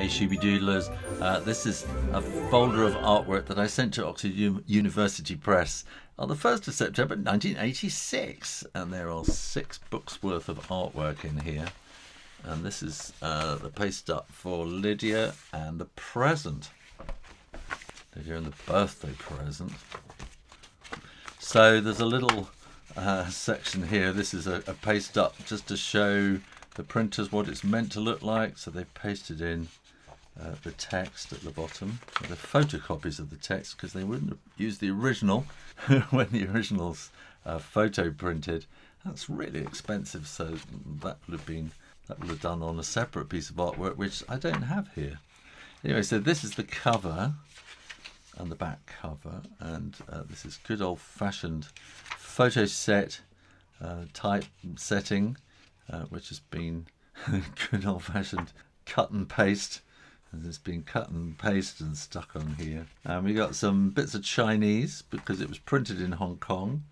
Hey Shooby Doodlers, this is a folder of artwork that I sent to Oxford University Press on the 1st of September 1986, and there are 6 books worth of artwork in here, and this is the paste up for Lydia and the present. Lydia and the birthday present. So there's a little section here. This is a paste up just to show the printers what it's meant to look like. So they've pasted in the text at the bottom. So they're photocopies of the text because they wouldn't have used the original when the original's photo printed. That's really expensive, so that would have done on a separate piece of artwork, which I don't have here. Anyway, so this is the cover and the back cover, and this is good old-fashioned photo set type setting, which has been good old-fashioned cut and paste, and it's been cut and pasted and stuck on here. And we got some bits of Chinese because it was printed in Hong Kong,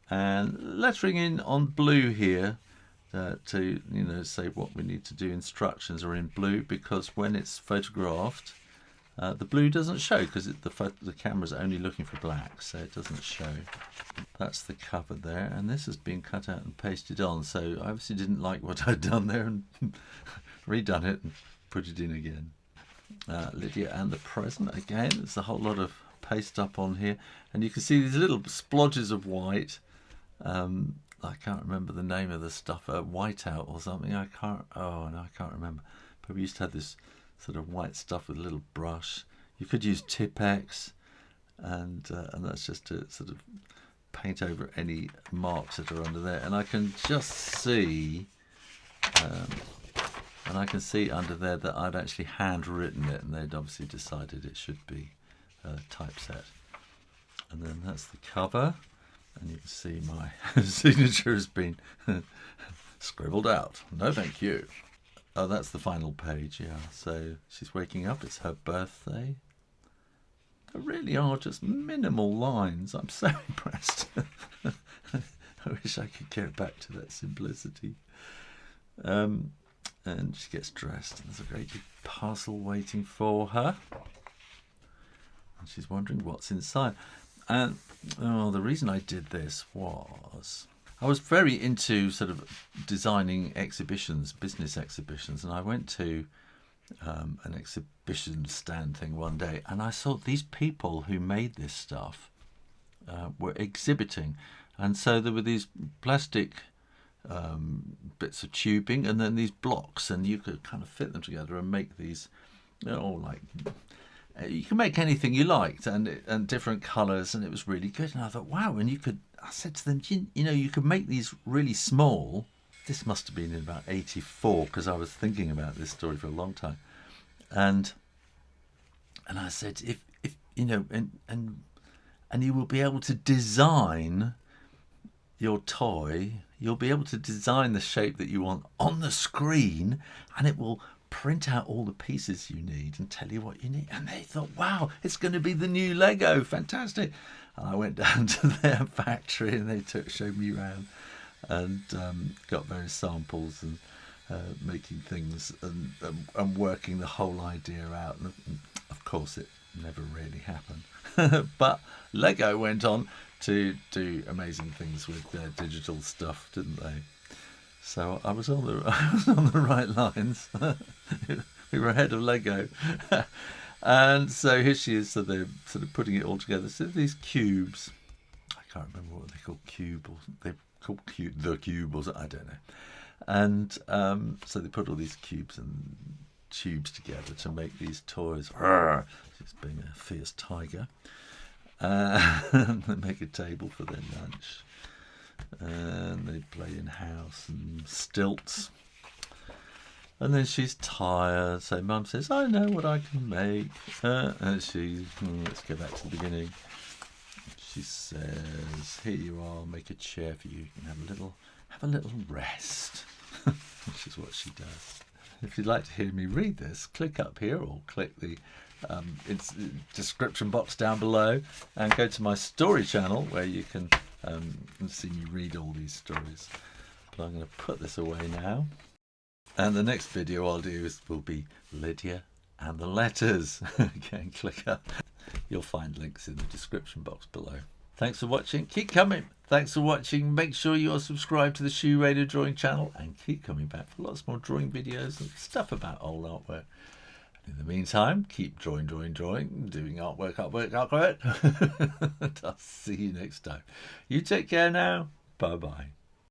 and lettering in on blue here to say what we need to do. Instructions are in blue because when it's photographed, the blue doesn't show because the camera's only looking for black, so it doesn't show. That's the cover there, and this has been cut out and pasted on, so I obviously didn't like what I'd done there and redone it and put it in again. Lydia and the present again. There's a whole lot of paste up on here, and you can see these little splodges of white. I can't remember the name of the stuff, whiteout or something. I can't remember. But we used to have this sort of white stuff with a little brush. You could use Tipp-Ex, and that's just to sort of paint over any marks that are under there. And I can just see, under there that I'd actually handwritten it, and they'd obviously decided it should be typeset. And then that's the cover, and you can see my signature has been scribbled out. No, thank you. Oh, that's the final page, yeah. So she's waking up, it's her birthday. There really are just minimal lines. I'm so impressed. I wish I could get back to that simplicity. And she gets dressed, and there's a great big parcel waiting for her. And she's wondering what's inside. And the reason I did this was I was very into sort of designing exhibitions, business exhibitions, and I went to an exhibition stand thing one day, and I saw these people who made this stuff were exhibiting, and so there were these plastic bits of tubing and then these blocks, and you could kind of fit them together and make these, like you can make anything you liked, and different colours, and it was really good. And I thought, wow! And I said to them, you could make these really small. This must have been in about '84 because I was thinking about this story for a long time, and I said, if and you will be able to design your toy. You'll be able to design the shape that you want on the screen, and it will print out all the pieces you need and tell you what you need. And they thought, wow, it's going to be the new Lego, fantastic. And I went down to their factory, and they showed me around, and got various samples, and making things and working the whole idea out. And of course it never really happened. But Lego went on to do amazing things with their digital stuff, didn't they? So I was on the right lines. We were ahead of Lego. And so here she is. So they're sort of putting it all together. So these cubes, I can't remember what they're called, they're called the cube, or I don't know. And so they put all these cubes and tubes together to make these toys. She's being a fierce tiger. They make a table for their lunch. And they play in house and stilts. And then she's tired, so Mum says, I know what I can make. And let's go back to the beginning. She says, here you are, make a chair for you. You can have a little rest. Which is what she does. If you'd like to hear me read this, click up here or click the description box down below and go to my story channel where you can see me read all these stories. But I'm going to put this away now. And the next video I'll do will be Lydia and the letters. Again, click up. You'll find links in the description box below. Thanks for watching. Keep coming. Thanks for watching. Make sure you're subscribed to the Shoo Rayner drawing channel and keep coming back for lots more drawing videos and stuff about old artwork. In the meantime, keep drawing, doing artwork. I'll see you next time. You take care now. Bye-bye.